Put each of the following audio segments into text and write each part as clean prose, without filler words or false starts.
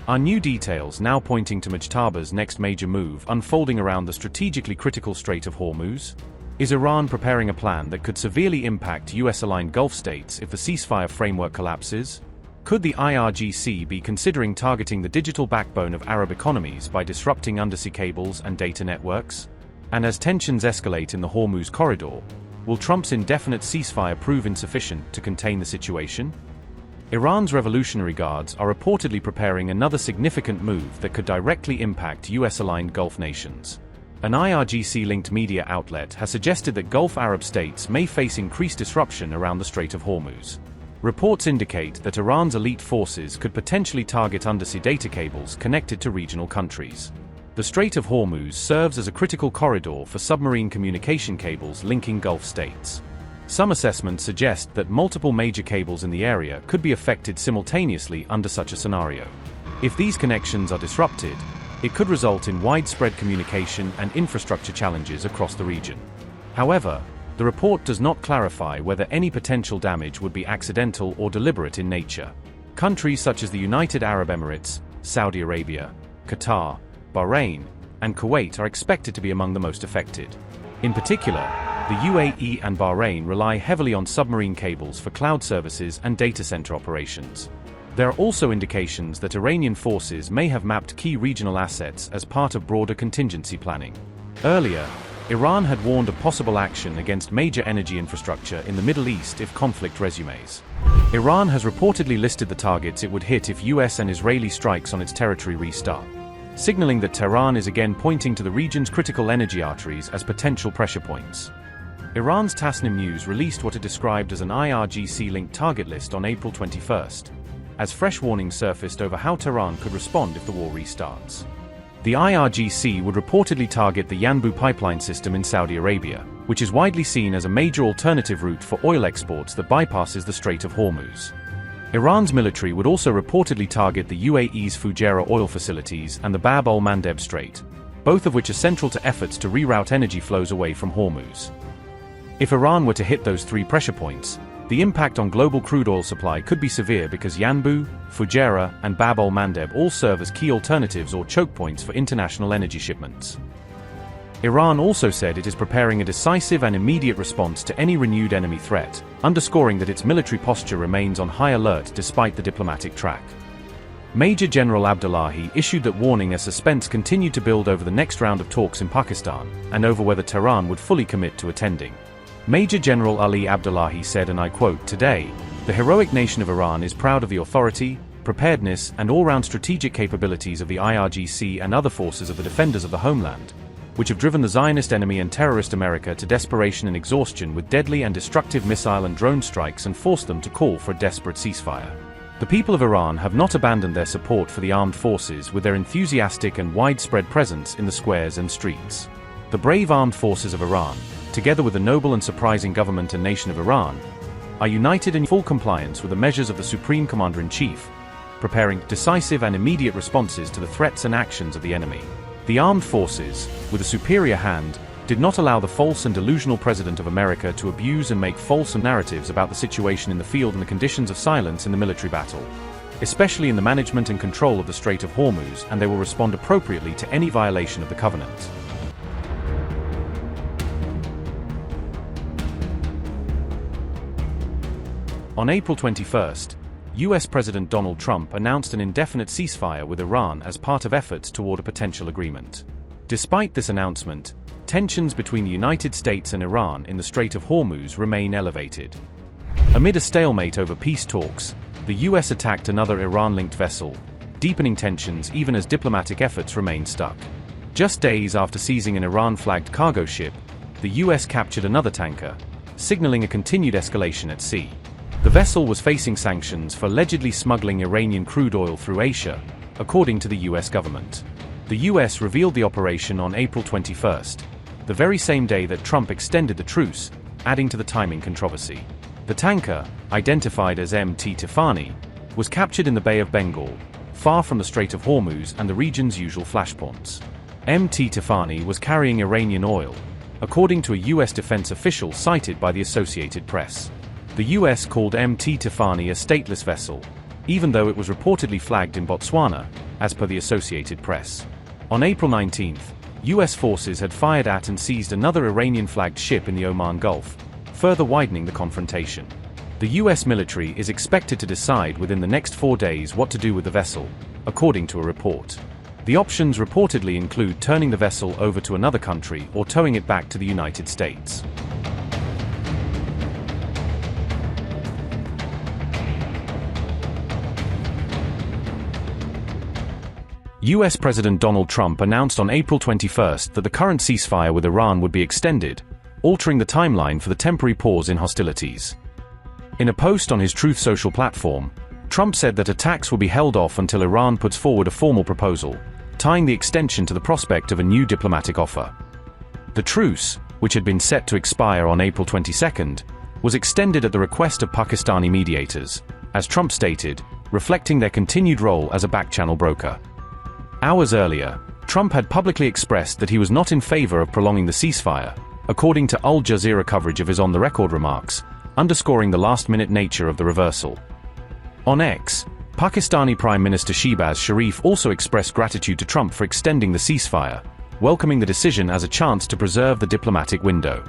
Are new details now pointing to Mojtaba's next major move unfolding around the strategically critical Strait of Hormuz? Is Iran preparing a plan that could severely impact US-aligned Gulf states if the ceasefire framework collapses? Could the IRGC be considering targeting the digital backbone of Arab economies by disrupting undersea cables and data networks? And as tensions escalate in the Hormuz corridor, will Trump's indefinite ceasefire prove insufficient to contain the situation? Iran's Revolutionary Guards are reportedly preparing another significant move that could directly impact US-aligned Gulf nations. An IRGC-linked media outlet has suggested that Gulf Arab states may face increased disruption around the Strait of Hormuz. Reports indicate that Iran's elite forces could potentially target undersea data cables connected to regional countries. The Strait of Hormuz serves as a critical corridor for submarine communication cables linking Gulf states. Some assessments suggest that multiple major cables in the area could be affected simultaneously under such a scenario. If these connections are disrupted, it could result in widespread communication and infrastructure challenges across the region. However, the report does not clarify whether any potential damage would be accidental or deliberate in nature. Countries such as the United Arab Emirates, Saudi Arabia, Qatar, Bahrain, and Kuwait are expected to be among the most affected. In particular, the UAE and Bahrain rely heavily on submarine cables for cloud services and data center operations. There are also indications that Iranian forces may have mapped key regional assets as part of broader contingency planning. Earlier, Iran had warned of possible action against major energy infrastructure in the Middle East if conflict resumes. Iran has reportedly listed the targets it would hit if US and Israeli strikes on its territory restart, signaling that Tehran is again pointing to the region's critical energy arteries as potential pressure points. Iran's Tasnim News released what it described as an IRGC-linked target list on April 21st, as fresh warnings surfaced over how Tehran could respond if the war restarts. The IRGC would reportedly target the Yanbu pipeline system in Saudi Arabia, which is widely seen as a major alternative route for oil exports that bypasses the Strait of Hormuz. Iran's military would also reportedly target the UAE's Fujairah oil facilities and the Bab al-Mandeb Strait, both of which are central to efforts to reroute energy flows away from Hormuz. If Iran were to hit those three pressure points, the impact on global crude oil supply could be severe because Yanbu, Fujairah, and Bab al-Mandeb all serve as key alternatives or choke points for international energy shipments. Iran also said it is preparing a decisive and immediate response to any renewed enemy threat, underscoring that its military posture remains on high alert despite the diplomatic track. Major General Abdullahi issued that warning as suspense continued to build over the next round of talks in Pakistan, and over whether Tehran would fully commit to attending. Major General Ali Abdullahi said, and I quote, "Today, the heroic nation of Iran is proud of the authority, preparedness, and all-round strategic capabilities of the IRGC and other forces of the defenders of the homeland, which have driven the Zionist enemy and terrorist America to desperation and exhaustion with deadly and destructive missile and drone strikes and forced them to call for a desperate ceasefire. The people of Iran have not abandoned their support for the armed forces with their enthusiastic and widespread presence in the squares and streets. The brave armed forces of Iran, together with the noble and surprising government and nation of Iran, are united in full compliance with the measures of the Supreme Commander-in-Chief, preparing decisive and immediate responses to the threats and actions of the enemy. The armed forces, with a superior hand, did not allow the false and delusional President of America to abuse and make false narratives about the situation in the field and the conditions of silence in the military battle, especially in the management and control of the Strait of Hormuz, and they will respond appropriately to any violation of the covenant." On April 21st, US President Donald Trump announced an indefinite ceasefire with Iran as part of efforts toward a potential agreement. Despite this announcement, tensions between the United States and Iran in the Strait of Hormuz remain elevated. Amid a stalemate over peace talks, the US attacked another Iran-linked vessel, deepening tensions even as diplomatic efforts remain stuck. Just days after seizing an Iran-flagged cargo ship, the US captured another tanker, signaling a continued escalation at sea. The vessel was facing sanctions for allegedly smuggling Iranian crude oil through Asia, according to the US government. The US revealed the operation on April 21st, the very same day that Trump extended the truce, adding to the timing controversy. The tanker, identified as MT Tifani, was captured in the Bay of Bengal, far from the Strait of Hormuz and the region's usual flashpoints. MT Tifani was carrying Iranian oil, according to a US defense official cited by the Associated Press. The US called MT Tifani a stateless vessel, even though it was reportedly flagged in Botswana, as per the Associated Press. On April 19, US forces had fired at and seized another Iranian-flagged ship in the Oman Gulf, further widening the confrontation. The US military is expected to decide within the next 4 days what to do with the vessel, according to a report. The options reportedly include turning the vessel over to another country or towing it back to the United States. US President Donald Trump announced on April 21 that the current ceasefire with Iran would be extended, altering the timeline for the temporary pause in hostilities. In a post on his Truth Social platform, Trump said that attacks will be held off until Iran puts forward a formal proposal, tying the extension to the prospect of a new diplomatic offer. The truce, which had been set to expire on April 22, was extended at the request of Pakistani mediators, as Trump stated, reflecting their continued role as a back-channel broker. Hours earlier, Trump had publicly expressed that he was not in favor of prolonging the ceasefire, according to Al Jazeera coverage of his on-the-record remarks, underscoring the last-minute nature of the reversal. On X, Pakistani Prime Minister Shehbaz Sharif also expressed gratitude to Trump for extending the ceasefire, welcoming the decision as a chance to preserve the diplomatic window.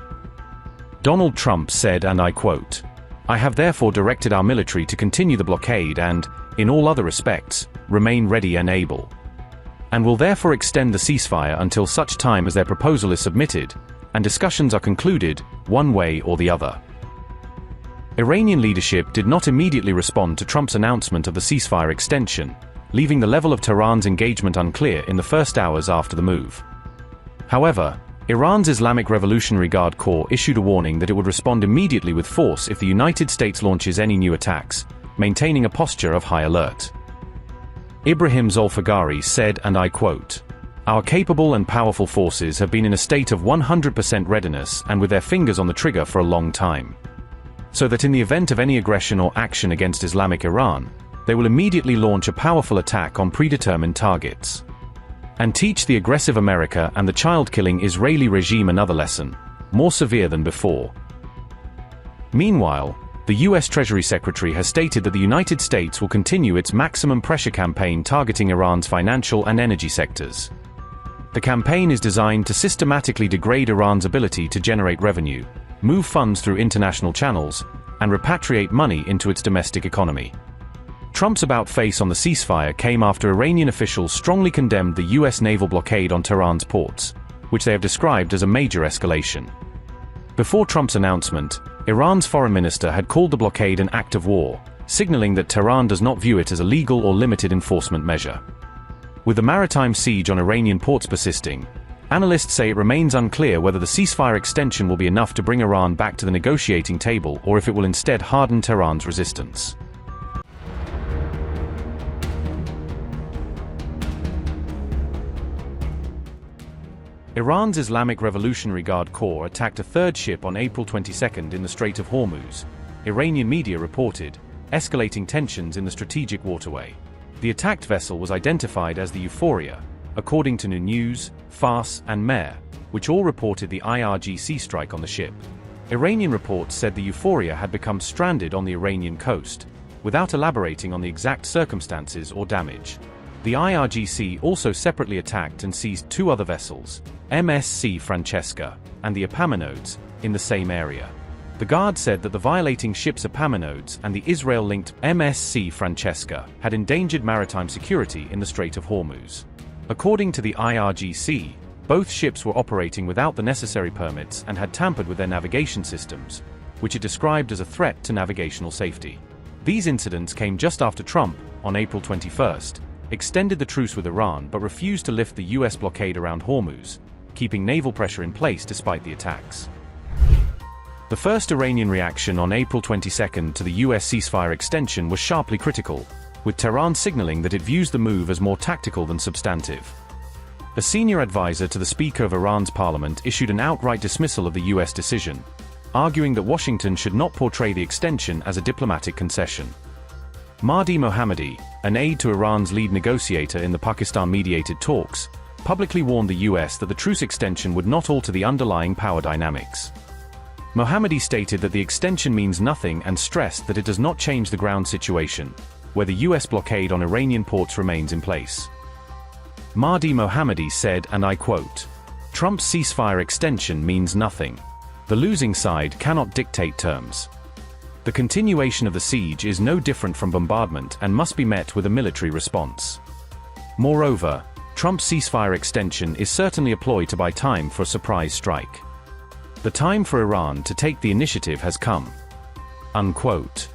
Donald Trump said, and I quote, "I have therefore directed our military to continue the blockade and, in all other respects, remain ready and able, and will therefore extend the ceasefire until such time as their proposal is submitted, and discussions are concluded, one way or the other." Iranian leadership did not immediately respond to Trump's announcement of the ceasefire extension, leaving the level of Tehran's engagement unclear in the first hours after the move. However, Iran's Islamic Revolutionary Guard Corps issued a warning that it would respond immediately with force if the United States launches any new attacks, maintaining a posture of high alert. Ibrahim Zolfagari said, and I quote, "Our capable and powerful forces have been in a state of 100% readiness and with their fingers on the trigger for a long time, so that in the event of any aggression or action against Islamic Iran, they will immediately launch a powerful attack on predetermined targets, and teach the aggressive America and the child-killing Israeli regime another lesson, more severe than before." Meanwhile, the US Treasury Secretary has stated that the United States will continue its maximum pressure campaign targeting Iran's financial and energy sectors. The campaign is designed to systematically degrade Iran's ability to generate revenue, move funds through international channels, and repatriate money into its domestic economy. Trump's about-face on the ceasefire came after Iranian officials strongly condemned the US naval blockade on Tehran's ports, which they have described as a major escalation. Before Trump's announcement, Iran's foreign minister had called the blockade an act of war, signaling that Tehran does not view it as a legal or limited enforcement measure. With the maritime siege on Iranian ports persisting, analysts say it remains unclear whether the ceasefire extension will be enough to bring Iran back to the negotiating table or if it will instead harden Tehran's resistance. Iran's Islamic Revolutionary Guard Corps attacked a third ship on April 22 in the Strait of Hormuz, Iranian media reported, escalating tensions in the strategic waterway. The attacked vessel was identified as the Euphoria, according to New News, Fars, and Mehr, which all reported the IRGC strike on the ship. Iranian reports said the Euphoria had become stranded on the Iranian coast, without elaborating on the exact circumstances or damage. The IRGC also separately attacked and seized 2 other vessels, MSC Francesca, and the Epaminondas, in the same area. The Guard said that the violating ships Epaminondas and the Israel-linked MSC Francesca had endangered maritime security in the Strait of Hormuz. According to the IRGC, both ships were operating without the necessary permits and had tampered with their navigation systems, which it described as a threat to navigational safety. These incidents came just after Trump, on April 21, extended the truce with Iran but refused to lift the US blockade around Hormuz, keeping naval pressure in place despite the attacks. The first Iranian reaction on April 22 to the US ceasefire extension was sharply critical, with Tehran signaling that it views the move as more tactical than substantive. A senior advisor to the Speaker of Iran's parliament issued an outright dismissal of the US decision, arguing that Washington should not portray the extension as a diplomatic concession. Mahdi Mohammadi, an aide to Iran's lead negotiator in the Pakistan-mediated talks, publicly warned the US that the truce extension would not alter the underlying power dynamics. Mohammadi stated that the extension means nothing and stressed that it does not change the ground situation, where the US blockade on Iranian ports remains in place. Mahdi Mohammadi said, and I quote, "Trump's ceasefire extension means nothing. The losing side cannot dictate terms. The continuation of the siege is no different from bombardment and must be met with a military response. Moreover, Trump's ceasefire extension is certainly a ploy to buy time for a surprise strike. The time for Iran to take the initiative has come." Unquote.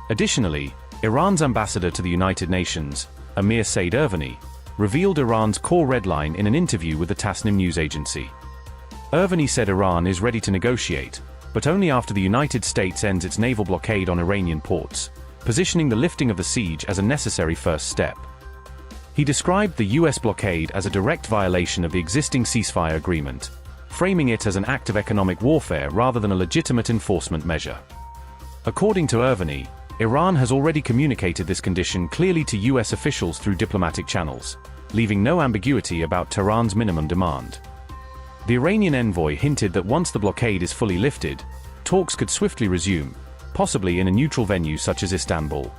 Additionally, Iran's ambassador to the United Nations, Amir Said Irvani, revealed Iran's core red line in an interview with the Tasnim news agency. Irvani said Iran is ready to negotiate, but only after the United States ends its naval blockade on Iranian ports, positioning the lifting of the siege as a necessary first step. He described the US blockade as a direct violation of the existing ceasefire agreement, framing it as an act of economic warfare rather than a legitimate enforcement measure. According to Irvani, Iran has already communicated this condition clearly to US officials through diplomatic channels, leaving no ambiguity about Tehran's minimum demand. The Iranian envoy hinted that once the blockade is fully lifted, talks could swiftly resume, possibly in a neutral venue such as Istanbul.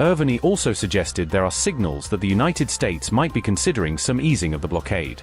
Irvani also suggested there are signals that the United States might be considering some easing of the blockade.